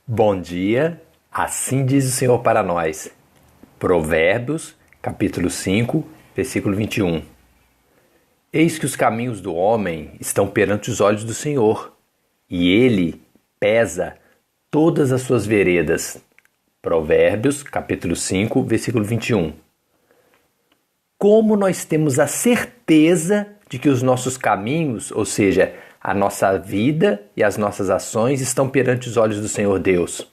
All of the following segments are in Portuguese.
Bom dia, assim diz o Senhor para nós. Provérbios, capítulo 5, versículo 21. Eis que os caminhos do homem estão perante os olhos do Senhor, e ele pesa todas as suas veredas. Provérbios, capítulo 5, versículo 21. Como nós temos a certeza de que os nossos caminhos, ou seja, a nossa vida e as nossas ações estão perante os olhos do Senhor Deus?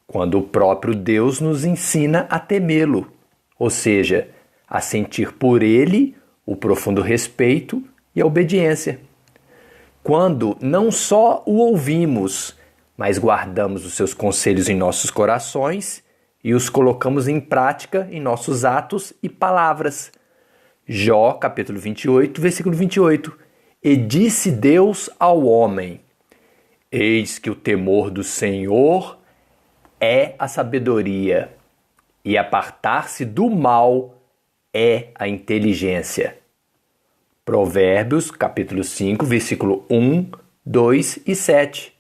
Quando o próprio Deus nos ensina a temê-lo, ou seja, a sentir por Ele o profundo respeito e a obediência. Quando não só o ouvimos, mas guardamos os seus conselhos em nossos corações e os colocamos em prática em nossos atos e palavras. Jó, capítulo 28, versículo 28. E disse Deus ao homem: eis que o temor do Senhor é a sabedoria, e apartar-se do mal é a inteligência. Provérbios, capítulo 5, versículo 1, 2 e 7.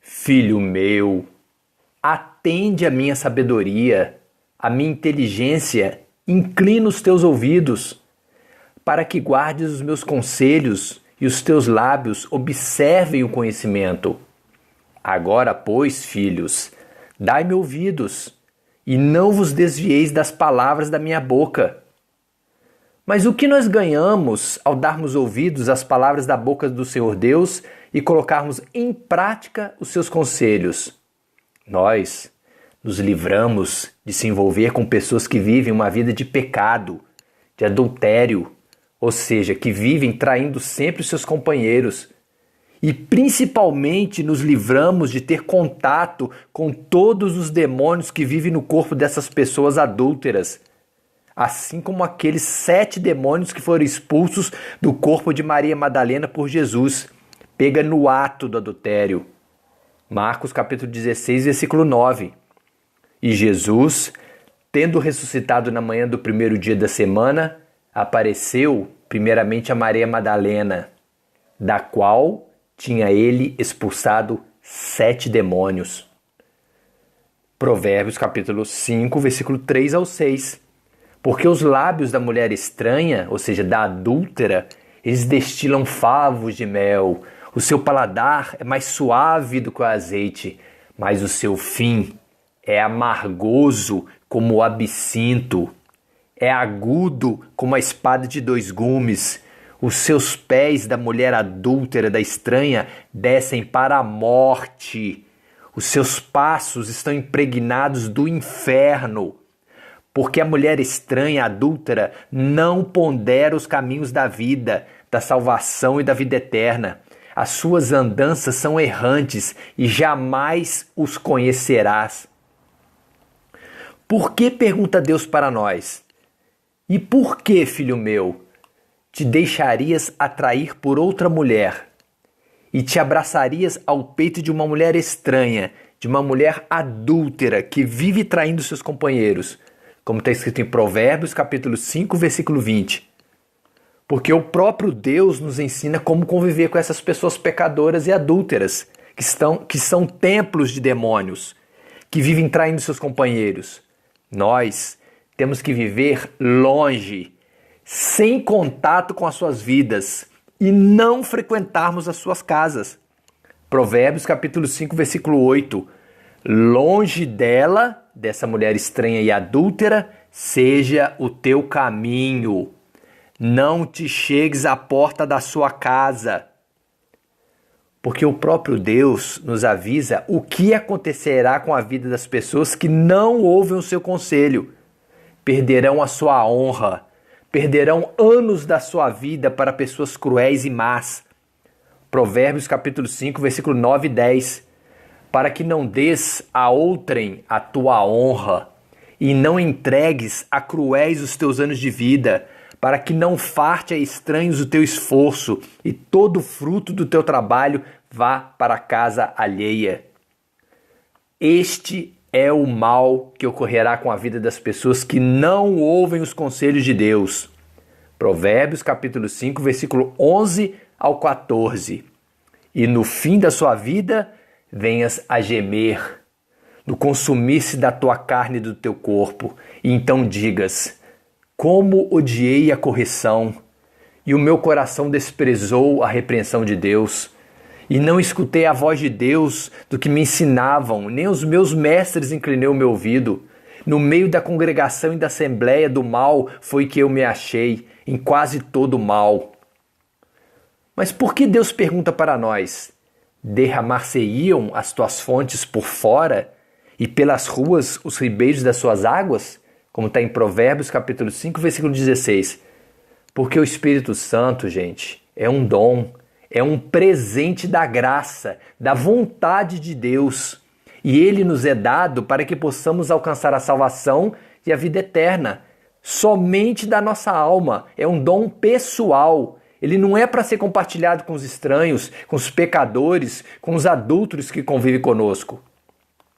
Filho meu, atende a minha sabedoria, a minha inteligência, inclina os teus ouvidos, para que guardes os meus conselhos e os teus lábios observem o conhecimento. Agora, pois, filhos, dai-me ouvidos, e não vos desvieis das palavras da minha boca. Mas o que nós ganhamos ao darmos ouvidos às palavras da boca do Senhor Deus e colocarmos em prática os seus conselhos? Nós nos livramos de se envolver com pessoas que vivem uma vida de pecado, de adultério, ou seja, que vivem traindo sempre os seus companheiros. E principalmente nos livramos de ter contato com todos os demônios que vivem no corpo dessas pessoas adúlteras, assim como aqueles 7 demônios que foram expulsos do corpo de Maria Madalena por Jesus, pega no ato do adultério. Marcos capítulo 16, versículo 9. E Jesus, tendo ressuscitado na manhã do primeiro dia da semana, apareceu primeiramente a Maria Madalena, da qual tinha ele expulsado 7 demônios. Provérbios capítulo 5, versículo 3 ao 6. Porque os lábios da mulher estranha, ou seja, da adúltera, eles destilam favos de mel. O seu paladar é mais suave do que o azeite, mas o seu fim é amargoso como o absinto. É agudo como a espada de 2 gumes. Os seus pés da mulher adúltera, da estranha, descem para a morte. Os seus passos estão impregnados do inferno. Porque a mulher estranha, adúltera, não pondera os caminhos da vida, da salvação e da vida eterna. As suas andanças são errantes e jamais os conhecerás. Por que, pergunta Deus para nós? E por que, filho meu, te deixarias atrair por outra mulher e te abraçarias ao peito de uma mulher estranha, de uma mulher adúltera que vive traindo seus companheiros? Como está escrito em Provérbios, capítulo 5, versículo 20. Porque o próprio Deus nos ensina como conviver com essas pessoas pecadoras e adúlteras, que são templos de demônios, que vivem traindo seus companheiros. Nós temos que viver longe, sem contato com as suas vidas, e não frequentarmos as suas casas. Provérbios, capítulo 5, versículo 8. Longe dela, dessa mulher estranha e adúltera, seja o teu caminho. Não te chegues à porta da sua casa. Porque o próprio Deus nos avisa o que acontecerá com a vida das pessoas que não ouvem o seu conselho. Perderão a sua honra, perderão anos da sua vida para pessoas cruéis e más. Provérbios capítulo 5, versículo 9 e 10. Para que não des a outrem a tua honra, e não entregues a cruéis os teus anos de vida, para que não farte a estranhos o teu esforço, e todo o fruto do teu trabalho vá para a casa alheia. Este é o mal que ocorrerá com a vida das pessoas que não ouvem os conselhos de Deus. Provérbios capítulo 5, versículo 11 ao 14. E no fim da sua vida venhas a gemer no consumir-se da tua carne e do teu corpo, e então digas: como odiei a correção, e o meu coração desprezou a repreensão de Deus, e não escutei a voz de Deus do que me ensinavam, nem os meus mestres inclinei o meu ouvido. No meio da congregação e da assembleia do mal foi que eu me achei, em quase todo o mal. Mas por que Deus pergunta para nós? Derramar-se-iam as tuas fontes por fora, e pelas ruas os ribeiros das suas águas? Como está em Provérbios capítulo 5, versículo 16. Porque o Espírito Santo, gente, é um dom, é um presente da graça, da vontade de Deus. E ele nos é dado para que possamos alcançar a salvação e a vida eterna. Somente da nossa alma, é um dom pessoal. Ele não é para ser compartilhado com os estranhos, com os pecadores, com os adúlteros que convivem conosco.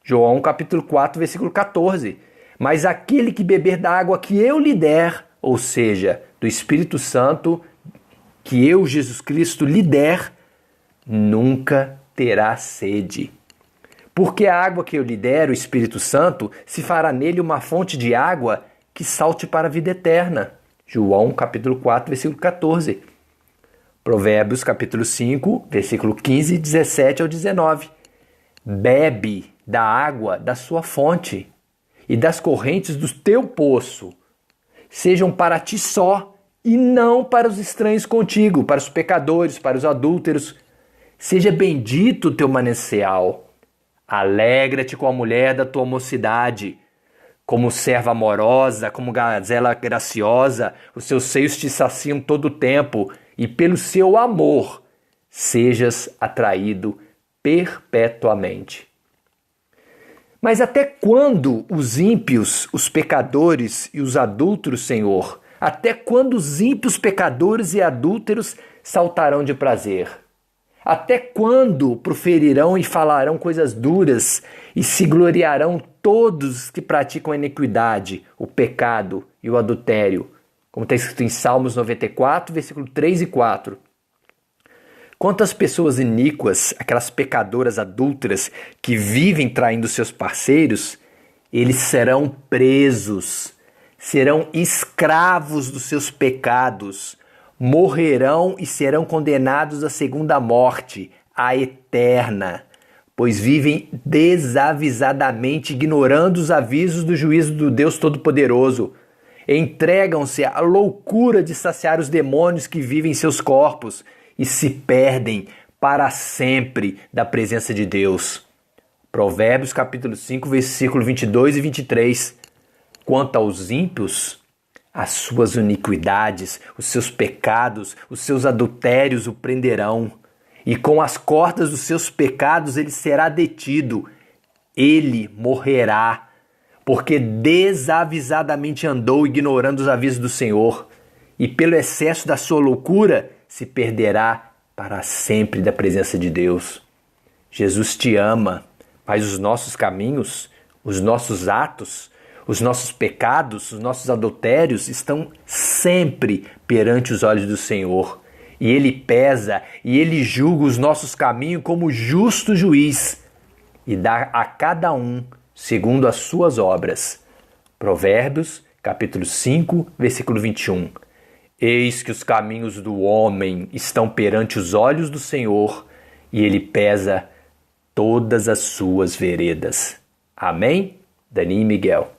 João capítulo 4, versículo 14. Mas aquele que beber da água que eu lhe der, ou seja, do Espírito Santo, que eu, Jesus Cristo, lhe der, nunca terá sede. Porque a água que eu lhe der, o Espírito Santo, se fará nele uma fonte de água que salte para a vida eterna. João capítulo 4, versículo 14. Provérbios capítulo 5, versículo 15, 17 ao 19. Bebe da água da sua fonte e das correntes do teu poço. Sejam para ti só e não para os estranhos contigo, para os pecadores, para os adúlteros. Seja bendito o teu manancial. Alegra-te com a mulher da tua mocidade. Como serva amorosa, como gazela graciosa, os seus seios te saciam todo o tempo, e pelo seu amor sejas atraído perpetuamente. Mas até quando os ímpios, os pecadores e os adúlteros, Senhor? Até quando os ímpios, pecadores e adúlteros saltarão de prazer? Até quando proferirão e falarão coisas duras e se gloriarão todos que praticam a iniquidade, o pecado e o adultério? Como está escrito em Salmos 94, versículo 3 e 4. Quantas pessoas iníquas, aquelas pecadoras adúlteras que vivem traindo seus parceiros, eles serão presos, serão escravos dos seus pecados, morrerão e serão condenados à segunda morte, a eterna, pois vivem desavisadamente ignorando os avisos do juízo do Deus Todo-Poderoso. Entregam-se à loucura de saciar os demônios que vivem em seus corpos e se perdem para sempre da presença de Deus. Provérbios capítulo 5, versículo 22 e 23. Quanto aos ímpios, as suas iniquidades, os seus pecados, os seus adultérios o prenderão, e com as cordas dos seus pecados ele será detido. Ele morrerá, porque desavisadamente andou ignorando os avisos do Senhor, e pelo excesso da sua loucura se perderá para sempre da presença de Deus. Jesus te ama, mas os nossos caminhos, os nossos atos, os nossos pecados, os nossos adultérios estão sempre perante os olhos do Senhor. E Ele pesa e Ele julga os nossos caminhos como justo juiz e dá a cada um segundo as suas obras. Provérbios, capítulo 5, versículo 21. Eis que os caminhos do homem estão perante os olhos do Senhor, e Ele pesa todas as suas veredas. Amém? Dani e Miguel.